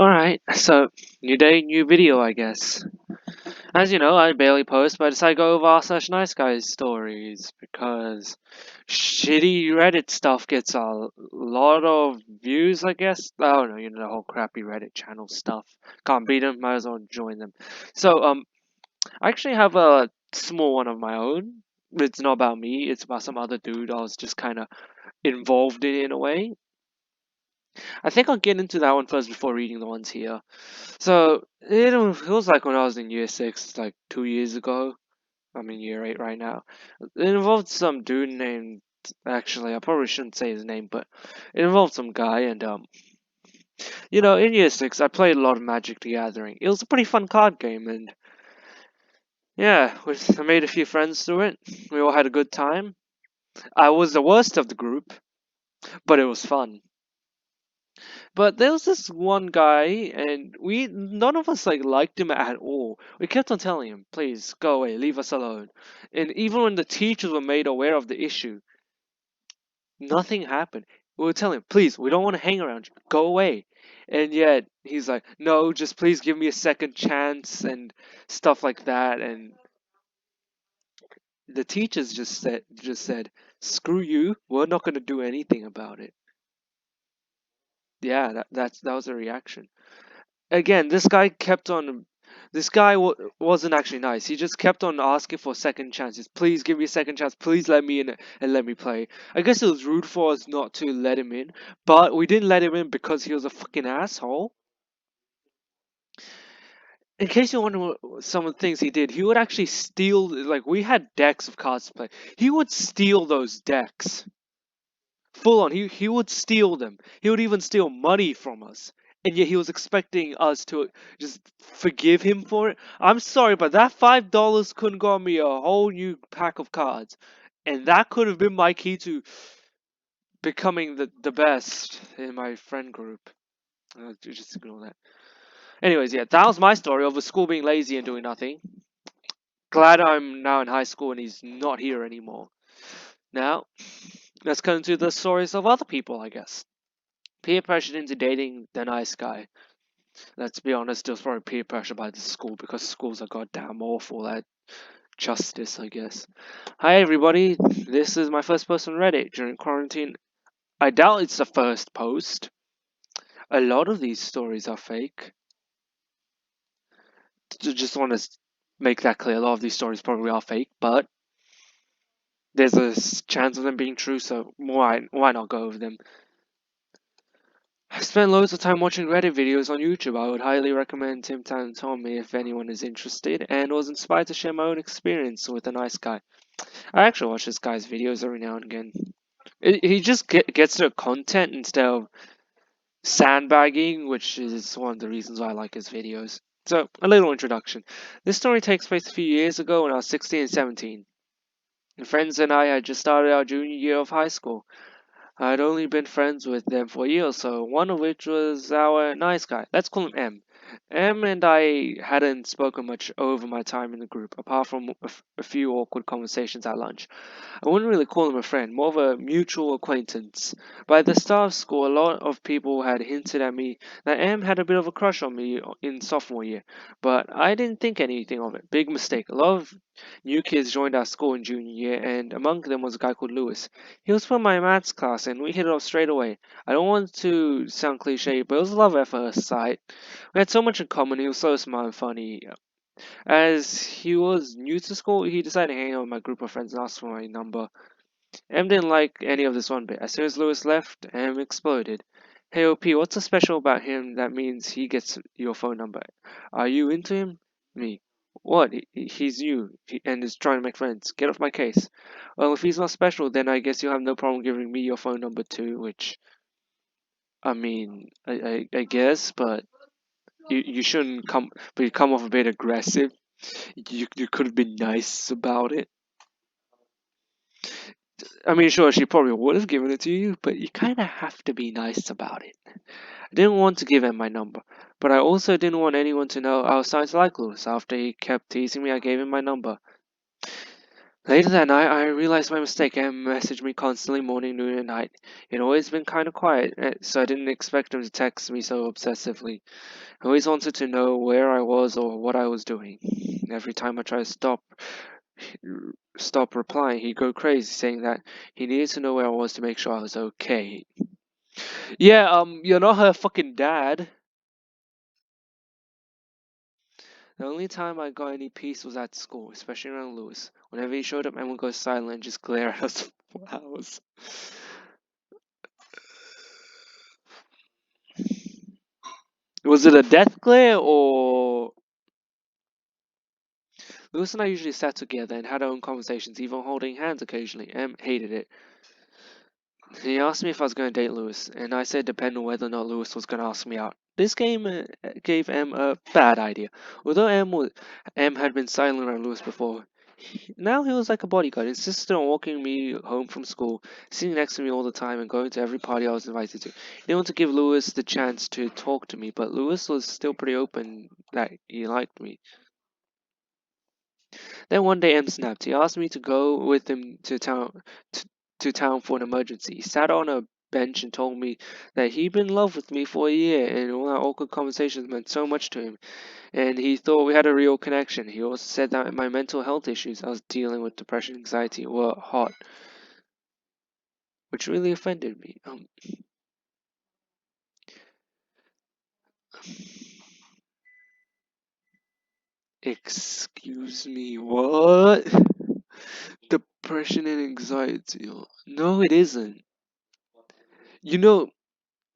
Alright, so new day, new video, I guess. As you know, I barely post, but I decided to go over r slash nice guys stories because shitty Reddit stuff gets a lot of views, I guess. Oh no, the whole crappy Reddit channel stuff. Can't beat them, might as well join them. So, I actually have a small one of my own. It's not about me, it's about some other dude I was just kind of involved in a way. I think I'll get into that one first before reading the ones here. So it was like when I was in year six, like 2 years ago. I'm in year eight right now. It involved some dude named. Actually, I probably shouldn't say his name, but it involved some guy, and in year six, I played a lot of Magic the Gathering. It was a pretty fun card game, and yeah, I made a few friends through it. We all had a good time. I was the worst of the group, but it was fun. But there was this one guy, and we none of us liked him at all. We kept on telling him, "Please go away, leave us alone." And even when the teachers were made aware of the issue, nothing happened. We would tell him, "Please, we don't want to hang around you. Go away." And yet he's like, "No, just please give me a second chance," and stuff like that. And the teachers just said, "Screw you. We're not going to do anything about it." Yeah, that was a reaction. Again, this guy wasn't actually nice. He just kept on asking for second chances. Please give me a second chance. Please let me in and let me play. I guess it was rude for us not to let him in, but we didn't let him in because he was a fucking asshole. In case you're wondering what some of the things he did, he would actually steal. Like, we had decks of cards to play. He would steal those decks. Full on, he would steal them. He would even steal money from us. And yet he was expecting us to just forgive him for it. I'm sorry, but that $5 couldn't got me a whole new pack of cards. And that could have been my key to becoming the best in my friend group. Just ignore that. Anyways, yeah, that was my story of a school being lazy and doing nothing. Glad I'm now in high school and he's not here anymore. Now, let's come to the stories of other people, I guess. Peer pressured into dating the nice guy. Let's be honest, it was probably peer pressure by the school because schools are goddamn awful at justice, I guess. Hi everybody, this is my first post on Reddit during quarantine. I doubt it's the first post. A lot of these stories are fake. Just want to make that clear. A lot of these stories probably are fake, but there's a chance of them being true, so why not go over them? I spent loads of time watching Reddit videos on YouTube. I would highly recommend Tim Tam Tommy if anyone is interested, and was inspired to share my own experience with a nice guy. I actually watch this guy's videos every now and again. He just gets to content instead of sandbagging, which is one of the reasons why I like his videos. So, a little introduction. This story takes place a few years ago when I was 16 and 17. My friends and I had just started our junior year of high school. I'd only been friends with them for a year or so, one of which was our nice guy. Let's call him M. M and I hadn't spoken much over my time in the group, apart from a few awkward conversations at lunch. I wouldn't really call him a friend, more of a mutual acquaintance. By the start of school, a lot of people had hinted at me that M had a bit of a crush on me in sophomore year, but I didn't think anything of it. Big mistake. A lot of new kids joined our school in junior year, and among them was a guy called Lewis. He was from my maths class, and we hit it off straight away. I don't want to sound cliche, but it was love at first sight. We had so much in common. He was so smart and funny. As he was new to school, he decided to hang out with my group of friends and ask for my number. M didn't like any of this one bit. As soon as Lewis left, M exploded. Hey OP, what's so special about him that means he gets your phone number? Are you into him? Me. What? He's you and is trying to make friends. Get off my case. Well, if he's not special, then I guess you have no problem giving me your phone number too, which, I mean, I guess, but you shouldn't come off a bit aggressive. You could have been nice about it. I mean, sure, she probably would have given it to you, but you kind of have to be nice about it. I didn't want to give him my number, but I also didn't want anyone to know I was starting to like Lewis. After he kept teasing me, I gave him my number. Later that night, I realized my mistake and messaged me constantly morning, noon, and night. He'd always been kind of quiet, so I didn't expect him to text me so obsessively. I always wanted to know where I was or what I was doing. Every time I tried to stop replying, he'd go crazy, saying that he needed to know where I was to make sure I was okay. Yeah, you're not her fucking dad. The only time I got any peace was at school, especially around Lewis. Whenever he showed up, I would go silent and just glare at us for hours. Was it a death glare or Lewis and I usually sat together and had our own conversations, even holding hands occasionally. Em hated it. He asked me if I was going to date Lewis, and I said depend on whether or not Lewis was going to ask me out. This game gave Em a bad idea. Although Em had been silent around Lewis before, now he was like a bodyguard, insisted on walking me home from school, sitting next to me all the time, and going to every party I was invited to. He didn't want to give Lewis the chance to talk to me, but Lewis was still pretty open that he liked me. Then one day M snapped. He asked me to go with him to town for an emergency. He sat on a bench and told me that he'd been in love with me for a year and all our awkward conversations meant so much to him and he thought we had a real connection. He also said that my mental health issues I was dealing with depression and anxiety were hot, which really offended me. Excuse me, what? Depression and anxiety. No, it isn't. You know,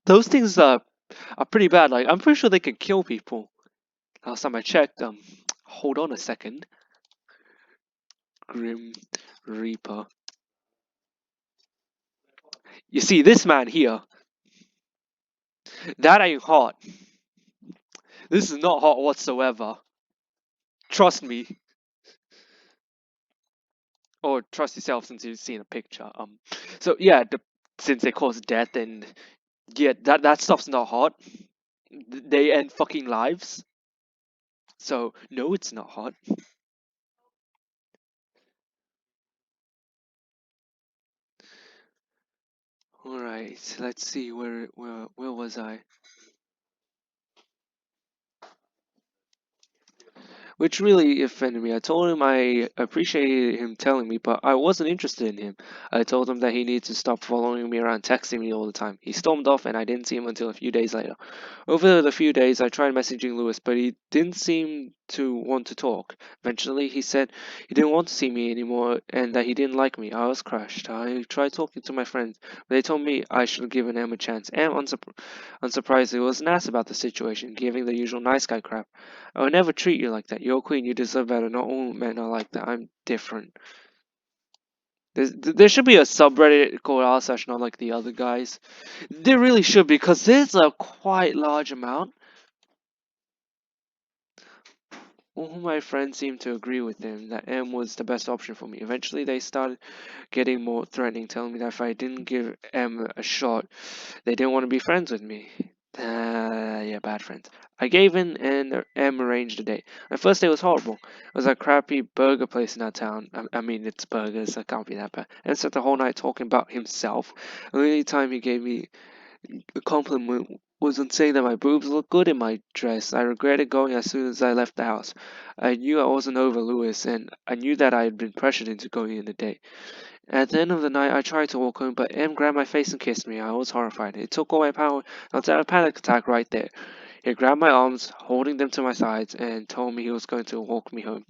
those things are pretty bad. Like I'm pretty sure they can kill people. Last time I checked, hold on a second. Grim Reaper. You see, this man here, that ain't hot. This is not hot whatsoever. Trust me. Or trust yourself since you've seen a picture. So yeah, since they cause death and yeah, that stuff's not hot. They end fucking lives. So no, it's not hot. All right, let's see where was I? Which really offended me. I told him I appreciated him telling me, but I wasn't interested in him. I told him that he needed to stop following me around, texting me all the time. He stormed off, and I didn't see him until a few days later. Over the few days, I tried messaging Lewis, but he didn't seem to want to talk. Eventually, he said he didn't want to see me anymore and that he didn't like me. I was crushed. I tried talking to my friends, but they told me I should have given him a chance. And unsurprisingly, was an ass about the situation, giving the usual nice guy crap. I would never treat you like that. You're a queen. You deserve better. Not all men are like that. I'm different. There should be a subreddit called r slash not like the other guys. There really should because there's a quite large amount. All my friends seemed to agree with him that M was the best option for me. Eventually, they started getting more threatening, telling me that if I didn't give M a shot, they didn't want to be friends with me. Yeah, bad friends. I gave in and M arranged a date. My first day was horrible. It was a crappy burger place in our town. I mean, it's burgers, so it can't be that bad. And spent the whole night talking about himself. The only time he gave me a compliment was on saying that my boobs looked good in my dress. I regretted going as soon as I left the house. I knew I wasn't over Lewis, and I knew that I had been pressured into going in the date. At the end of the night, I tried to walk home, but M grabbed my face and kissed me. I was horrified. It took all my power not to have a panic attack right there. He grabbed my arms, holding them to my sides, and told me he was going to walk me home.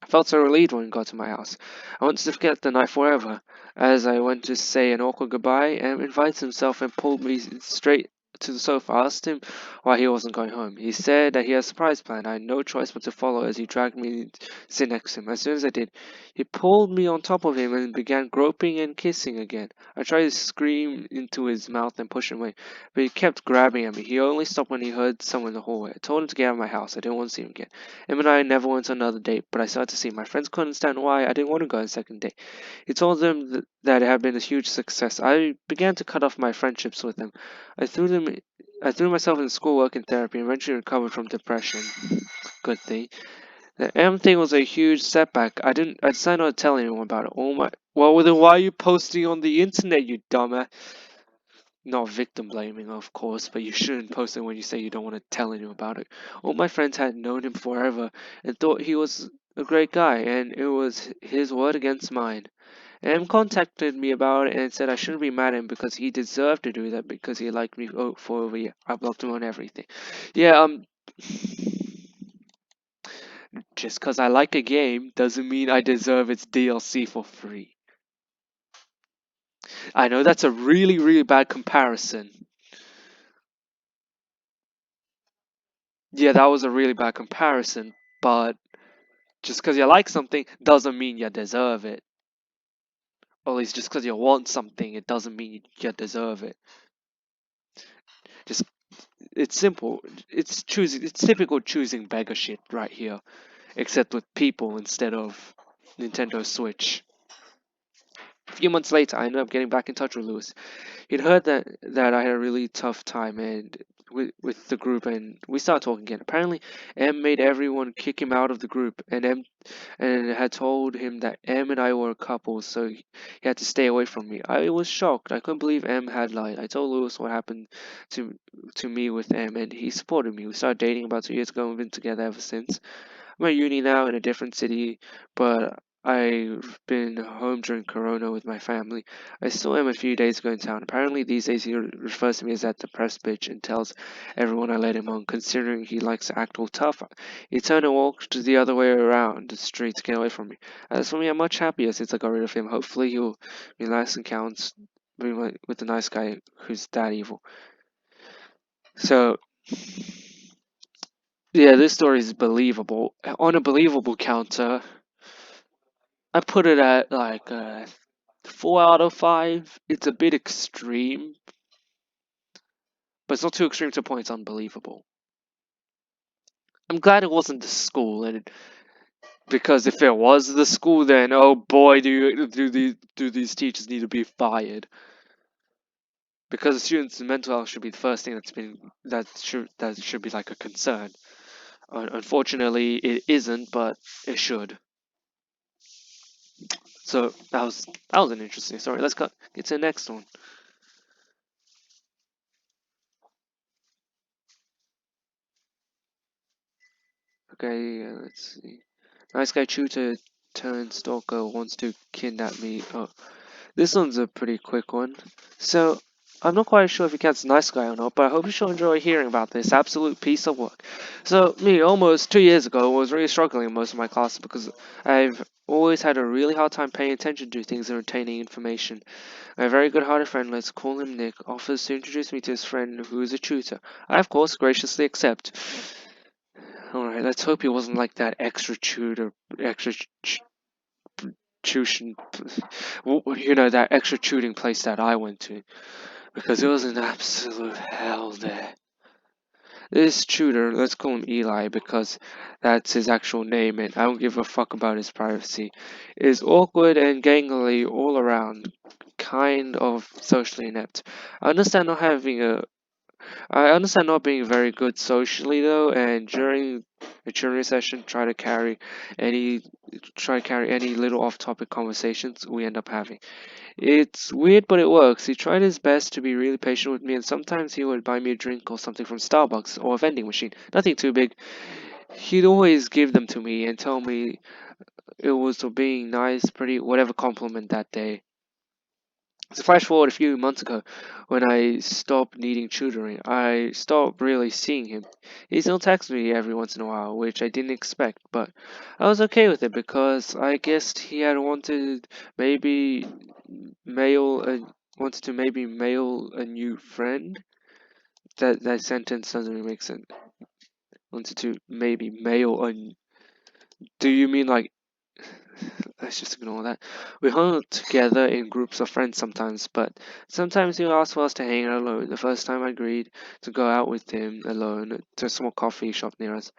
I felt so relieved when we got to my house. I wanted to forget the night forever. As I went to say an awkward goodbye, M invited himself and pulled me straight to the sofa. I asked him why he wasn't going home. He said that he had a surprise plan. I had no choice but to follow as he dragged me to sit next to him. As soon as I did, he pulled me on top of him and began groping and kissing again. I tried to scream into his mouth and push him away, but he kept grabbing at me. He only stopped when he heard someone in the hallway. I told him to get out of my house. I didn't want to see him again. Him and I never went on another date, but I started to see my friends couldn't understand why I didn't want to go on a second date. He told them that it had been a huge success. I began to cut off my friendships with them. I threw them. I threw myself in schoolwork and therapy and eventually recovered from depression. Good thing. The M thing was a huge setback. I decided not to tell anyone about it. Well, then why are you posting on the internet, you dumbass? Not victim blaming, of course, but you shouldn't post it when you say you don't want to tell anyone about it. All my friends had known him forever and thought he was a great guy, and it was his word against mine. M contacted me about it and said I shouldn't be mad at him because he deserved to do that because he liked me for over a year. I blocked him on everything. Yeah, just because I like a game doesn't mean I deserve its DLC for free. I know that's a really, really bad comparison. Yeah, that was a really bad comparison, but just because you like something doesn't mean you deserve it. Or at least just because you want something, it doesn't mean you deserve it. Just it's simple. It's typical choosing beggar shit right here, except with people instead of Nintendo Switch. A few months later, I ended up getting back in touch with Lewis. He'd heard that I had a really tough time and with the group, and we started talking again. Apparently, M made everyone kick him out of the group, and had told him that M and I were a couple, so he had to stay away from me. I was shocked. I couldn't believe M had lied. I told Lewis what happened to to me with M, and he supported me. We started dating about 2 years ago, and we've been together ever since. I'm at uni now in a different city, but I've been home during Corona with my family. I saw him a few days ago in town. Apparently, these days he refers to me as that depressed bitch and tells everyone I let him on, considering he likes to act all tough. He turned and walked the other way around the street to get away from me. As for me, I'm much happier since I got rid of him. Hopefully, he'll be nice and counts with the nice guy who's that evil. So, yeah, this story is believable. On a believable counter, I put it at like 4 out of 5. It's a bit extreme, but it's not too extreme to the point it's unbelievable. I'm glad it wasn't the school, because if it was the school, then oh boy, do these teachers need to be fired? Because the students' mental health should be the first thing that should be like a concern. Unfortunately, it isn't, but it should. So that was an interesting story. Let's get to the next one. Okay, let's see. Nice guy tutor turned stalker wants to kidnap me. Oh, this one's a pretty quick one. So, I'm not quite sure if he counts nice guy or not, but I hope you shall enjoy hearing about this absolute piece of work. So, me, almost 2 years ago, was really struggling in most of my classes because I've always had a really hard time paying attention to things and retaining information. My very good-hearted friend, let's call him Nick, offers to introduce me to his friend who is a tutor. I, of course, graciously accept. Alright, let's hope he wasn't like that extra tutor, extra tuition, that extra tutoring place that I went to, because it was an absolute hell there. This tutor, let's call him Eli because that's his actual name and I don't give a fuck about his privacy, is awkward and gangly all around, kind of socially inept. I understand not having a I understand not being very good socially though, and during the tutoring session, try to carry any little off-topic conversations we end up having. It's weird, but it works. He tried his best to be really patient with me, and sometimes he would buy me a drink or something from Starbucks or a vending machine. Nothing too big. He'd always give them to me and tell me it was for being nice, pretty, whatever compliment that day. So flash forward a few months ago, when I stopped needing tutoring, I stopped really seeing him. He still texts me every once in a while, which I didn't expect, but I was okay with it because I guessed he had maybe mail a, wanted to maybe mail a new friend. That sentence doesn't really make sense. Wanted to maybe mail a. Do you mean like let's just ignore that. We hung out together in groups of friends sometimes, but sometimes he would ask for us to hang out alone. The first time I agreed to go out with him alone to a small coffee shop near us,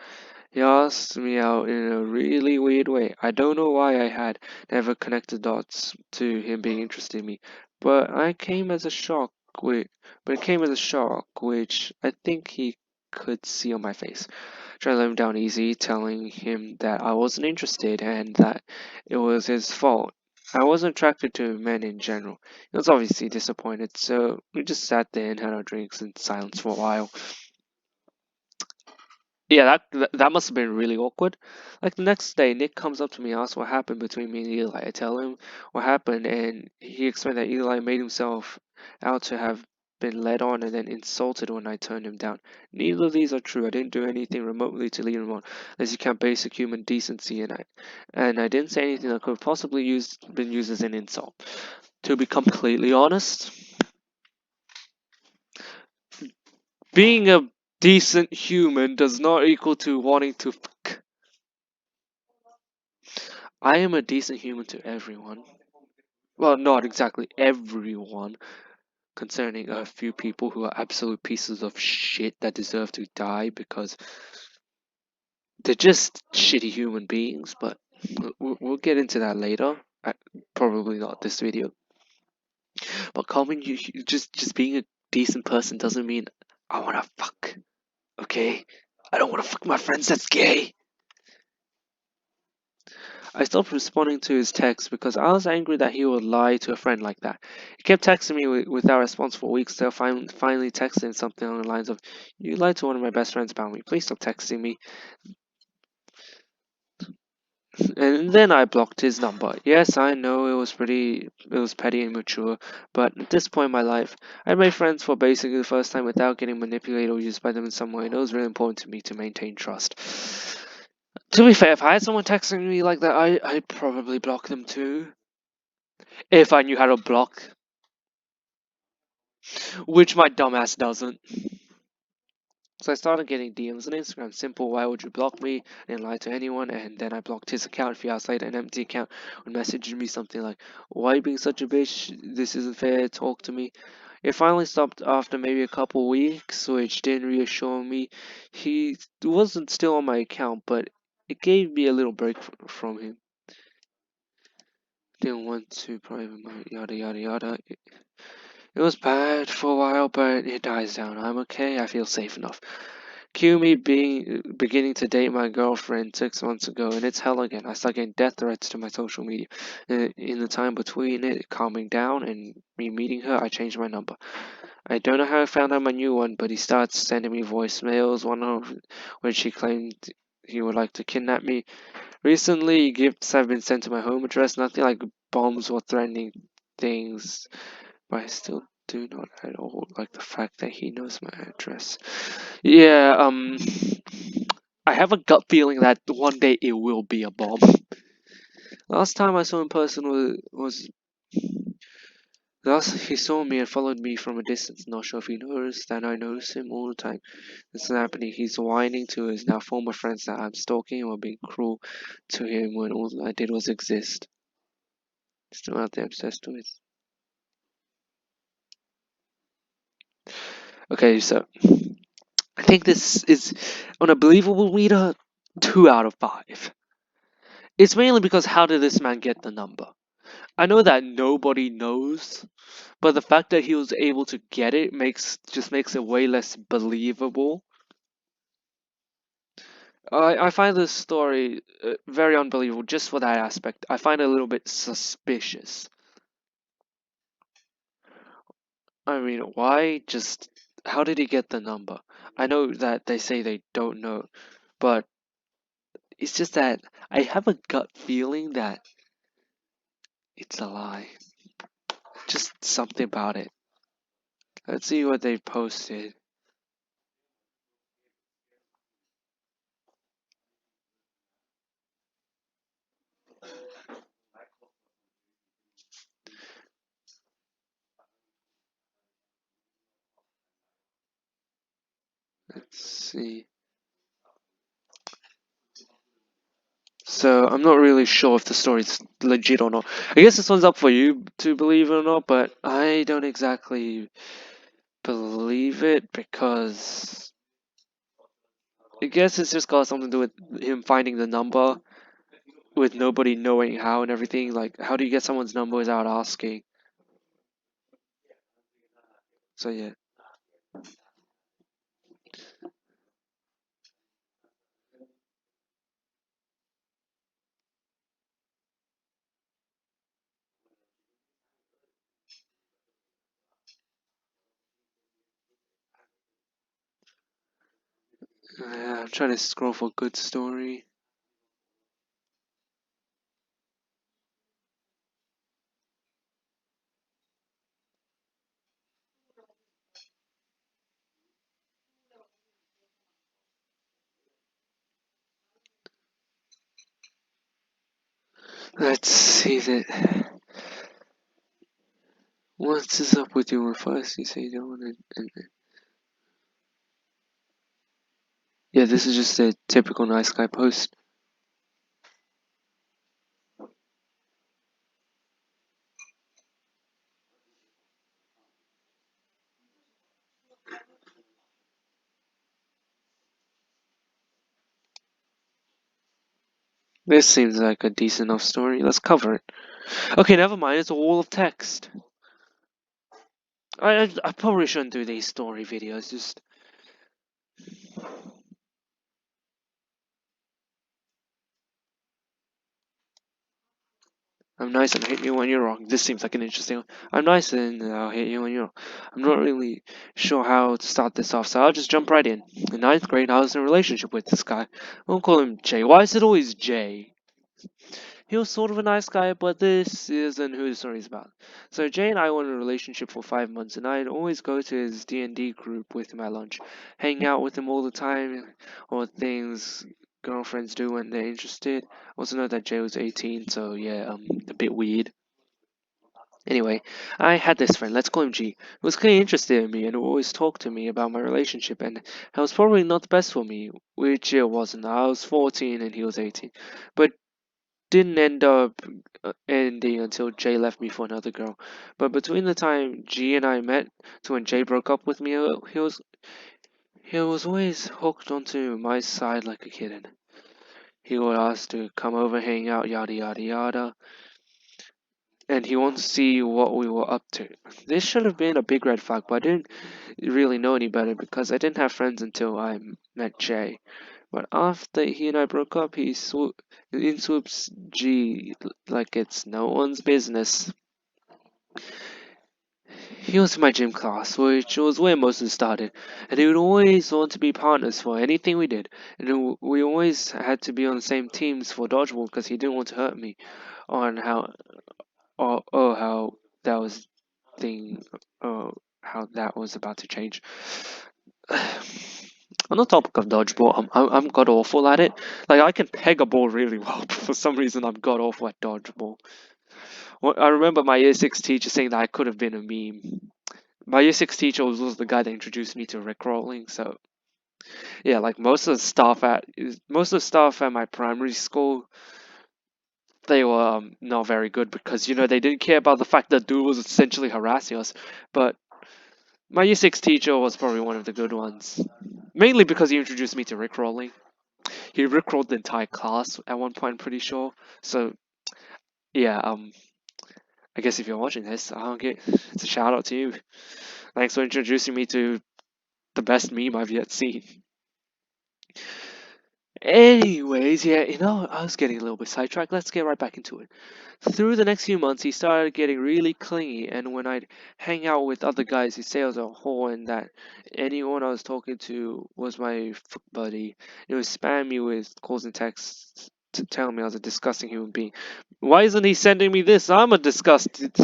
he asked me out in a really weird way. I don't know why I had never connected dots to him being interested in me, but I came as a shock. Wi- but it came as a shock, which I think he could see on my face. Trying to let him down easy, telling him that I wasn't interested and that it was his fault. I wasn't attracted to men in general. He was obviously disappointed, so we just sat there and had our drinks in silence for a while. Yeah, that must have been really awkward. Like the next day, Nick comes up to me, asks what happened between me and Eli. I tell him what happened, and he explained that Eli made himself out to have been led on and then insulted when I turned him down. Neither of these are true. I didn't do anything remotely to lead him on, as you can't basic human decency, and I didn't say anything that could have possibly been used as an insult. To be completely honest, being a decent human does not equal to wanting to fuck. I am a decent human to everyone. Well, not exactly everyone, concerning a few people who are absolute pieces of shit that deserve to die because they're just shitty human beings, but we'll get into that later. Probably not this video. But calming just being a decent person doesn't mean I wanna fuck, okay? I don't wanna fuck my friends that's gay. I stopped responding to his texts because I was angry that he would lie to a friend like that. He kept texting me without response for weeks, so I finally texted him something along the lines of, "You lied to one of my best friends about me. Please stop texting me." And then I blocked his number. Yes, I know it was petty and mature, but at this point in my life, I made friends for basically the first time without getting manipulated or used by them in some way, and it was really important to me to maintain trust. To be fair, if I had someone texting me like that, I'd probably block them too. If I knew how to block, which my dumbass doesn't. So I started getting DMs on Instagram. Simple, why would you block me? I didn't lie to anyone. And then I blocked his account. A few hours later, an empty account would message me something like, "Why are you being such a bitch? This isn't fair. Talk to me." It finally stopped after maybe a couple weeks, which didn't reassure me. He wasn't still on my account, but it gave me a little break from him. Didn't want to private my yada yada yada. It was bad for a while, but it dies down. I'm okay. I feel safe enough. Cue me beginning to date my girlfriend 6 months ago, and it's hell again. I start getting death threats to my social media. In the time between it calming down and me meeting her, I changed my number. I don't know how I found out my new one, but he starts sending me voicemails. One of when she claimed he would like to kidnap me. Recently, gifts have been sent to my home address. Nothing like bombs or threatening things, but I still do not at all like the fact that he knows my address. Yeah, I have a gut feeling that one day it will be a bomb. Last time I saw him in person was last he saw me and followed me from a distance. Not sure if he noticed that I notice him all the time. It's happening. He's whining to his now former friends that I'm stalking him or being cruel to him when all I did was exist. Still out there obsessed with. Okay, so I think this is an unbelievable meter 2 out of 5. It's mainly because how did this man get the number? I know that nobody knows, but the fact that he was able to get it makes it way less believable. I find this story very unbelievable just for that aspect. I find it a little bit suspicious. I mean, why just how did he get the number? I know that they say they don't know, but it's just that I have a gut feeling that it's a lie. Just something about it. Let's see what they posted. Let's see. So I'm not really sure if the story's legit or not. I guess this one's up for you to believe it or not, but I don't exactly believe it because I guess it's just got something to do with him finding the number with nobody knowing how and everything. Like, how do you get someone's number without asking? So yeah. I'm trying to scroll for a good story. Let's see that. What's this up with you when first you say you don't want to. Yeah, this is just a typical nice guy post. This seems like a decent enough story. Let's cover it. Okay, never mind. It's all of text. I probably shouldn't do these story videos. Just I'm nice and hate you when you're wrong. This seems like an interesting one. I'm nice and I'll hate you when you're wrong. I'm not really sure how to start this off, so I'll just jump right in. In ninth grade, I was in a relationship with this guy. We'll call him Jay. Why is it always Jay? He was sort of a nice guy, but this isn't who the story is about. So Jay and I were in a relationship for 5 months, and I'd always go to his D&D group with him at lunch, hang out with him all the time, all the things girlfriends do when they're interested. Also know that Jay was 18, so yeah, a bit weird. Anyway, I had this friend, let's call him G, who was clearly interested in me and who always talked to me about my relationship, and it was probably not the best for me, which it wasn't. I was 14 and he was 18. But didn't end up ending until Jay left me for another girl. But between the time G and I met to when Jay broke up with me, he was always hooked onto my side like a kitten. He would ask to come over, hang out, yada yada yada, and he wanted to see what we were up to. This should have been a big red flag, but I didn't really know any better because I didn't have friends until I met Jay. But after he and I broke up, in swoops G like it's no one's business. He was in my gym class, which was where most of it started, and he would always want to be partners for anything we did. And we always had to be on the same teams for dodgeball because he didn't want to hurt me. On how, how that was thing, oh, how that was about to change. On the topic of dodgeball, I'm god awful at it. Like I can peg a ball really well, but for some reason I'm god awful at dodgeball. Well, I remember my year six teacher saying that I could have been a meme. My year six teacher was the guy that introduced me to rickrolling. So yeah, like most of the staff at my primary school, they were not very good because they didn't care about the fact that dude was essentially harassing us. But my year six teacher was probably one of the good ones, mainly because he introduced me to rickrolling. He rickrolled the entire class at one point, I'm pretty sure. So yeah, I guess if you're watching this, it's a shout out to you. Thanks for introducing me to the best meme I've yet seen. Anyways, yeah, I was getting a little bit sidetracked. Let's get right back into it. Through the next few months, he started getting really clingy, and when I'd hang out with other guys, he'd say I was a whore and that anyone I was talking to was my buddy. He would spam me with calls and texts to tell me I was a disgusting human being. Why isn't he sending me this? I'm a disgusted.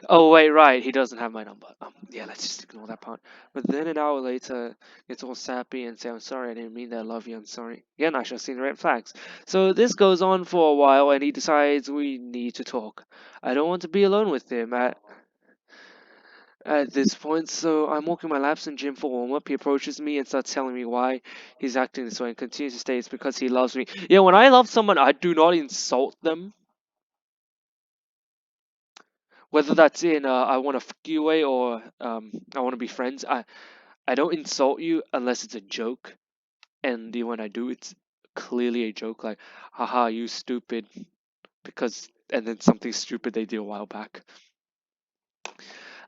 Oh wait, right. He doesn't have my number. Yeah, let's just ignore that part. But then an hour later, gets all sappy and say, "I'm sorry. I didn't mean that. I love you. I'm sorry." Again, I should have seen the red flags. So this goes on for a while, and he decides we need to talk. I don't want to be alone with him at this point, so I'm walking my laps in gym for warm up. He approaches me and starts telling me why he's acting this way, and continues to say it's because he loves me. Yeah, when I love someone, I do not insult them. Whether that's in I want to fuck you way or I want to be friends. I don't insult you unless it's a joke, and when I do, it's clearly a joke. Like, haha, you stupid, because and then something stupid they did a while back.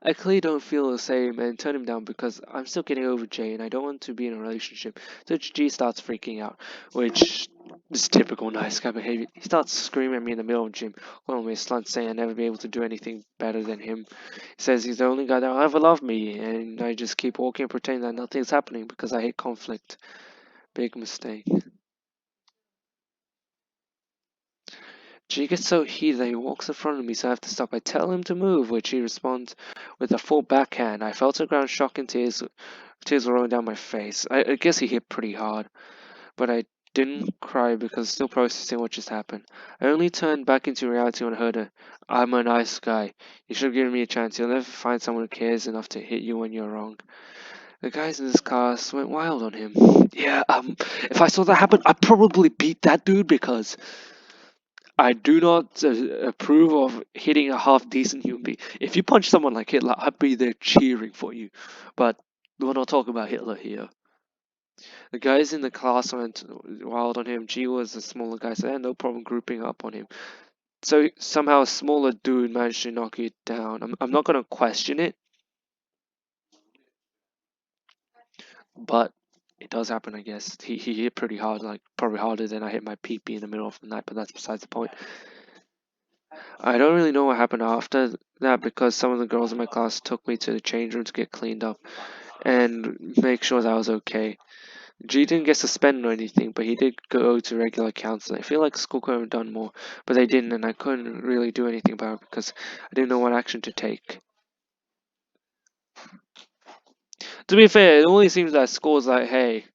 I clearly don't feel the same and turn him down because I'm still getting over Jay and I don't want to be in a relationship. So G starts freaking out, which is typical nice guy behavior. He starts screaming at me in the middle of the gym, calling me a slut, saying I'll never be able to do anything better than him. He says he's the only guy that'll ever love me, and I just keep walking and pretending that nothing's happening because I hate conflict. Big mistake. G gets so heated that he walks in front of me, so I have to stop. I tell him to move, which he responds with a full backhand. I fell to the ground, shock and tears were rolling down my face. I guess he hit pretty hard, but I didn't cry because still processing what just happened. I only turned back into reality when I heard her. I'm a nice guy. You should have given me a chance. You'll never find someone who cares enough to hit you when you're wrong. The guys in this class went wild on him. Yeah, if I saw that happen, I'd probably beat that dude because I do not approve of hitting a half decent human being. If you punch someone like Hitler, I'd be there cheering for you. But we're not talking about Hitler here. The guys in the class went wild on him. G was a smaller guy, so they had no problem grouping up on him. So somehow a smaller dude managed to knock it down. I'm not going to question it, but it does happen, I guess. He hit pretty hard, like probably harder than I hit my PP in the middle of the night, but that's besides the point. I don't really know what happened after that because some of the girls in my class took me to the change room to get cleaned up and make sure that I was okay. G didn't get suspended or anything, but he did go to regular counseling. I feel like school could have done more, but they didn't, and I couldn't really do anything about it because I didn't know what action to take. To be fair, it only seems that school's like, hey,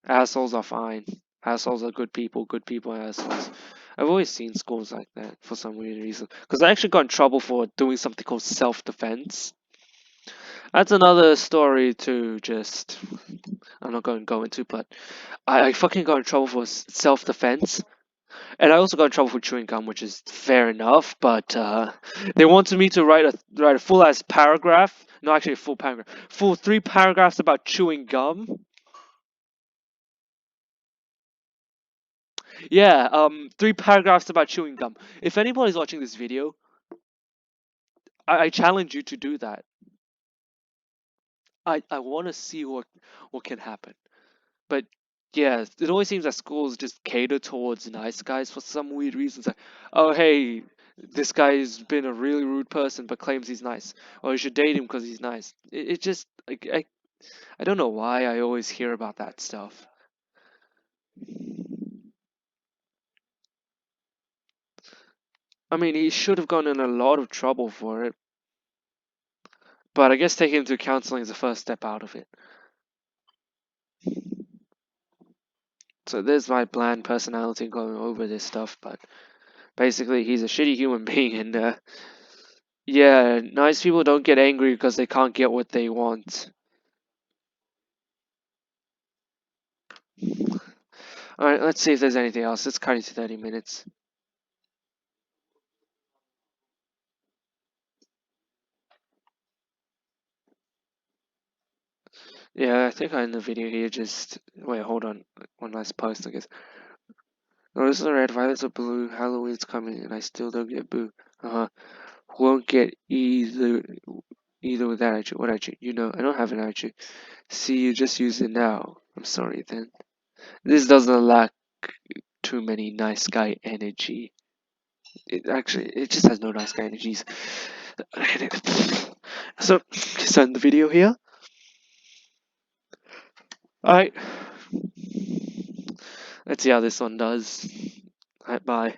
assholes are fine. Assholes are good people are assholes. I've always seen schools like that for some weird reason. Because I actually got in trouble for doing something called self-defense. That's another story to just... I'm not going to go into, but I fucking got in trouble for self-defense. And I also got in trouble for chewing gum, which is fair enough, but they wanted me to write a full-ass paragraph. No, actually a full paragraph. Full 3 paragraphs about chewing gum. Yeah, 3 paragraphs about chewing gum. If anybody's watching this video, I challenge you to do that. I want to see what can happen. But yeah, it always seems that schools just cater towards nice guys for some weird reasons. Like, oh hey, this guy's been a really rude person but claims he's nice, or you should date him because he's nice. It just like I don't know why I always hear about that stuff. I mean, he should have gone in a lot of trouble for it, but I guess taking him to counseling is the first step out of it. So there's my bland personality going over this stuff, but basically he's a shitty human being, and yeah, nice people don't get angry because they can't get what they want. Alright, let's see if there's anything else. Let's cut it to 30 minutes. Yeah, I think I end the video here. Just wait, hold on. One last post, I guess. Notice the red, violets are blue. Halloween's coming, and I still don't get boo. Won't get either with that attitude. What attitude? You know, I don't have an attitude. See, you just use it now. I'm sorry then. This doesn't lack too many nice guy energy. It just has no nice guy energies. So, just end the video here. Alright. Let's see how this one does. Alright, bye.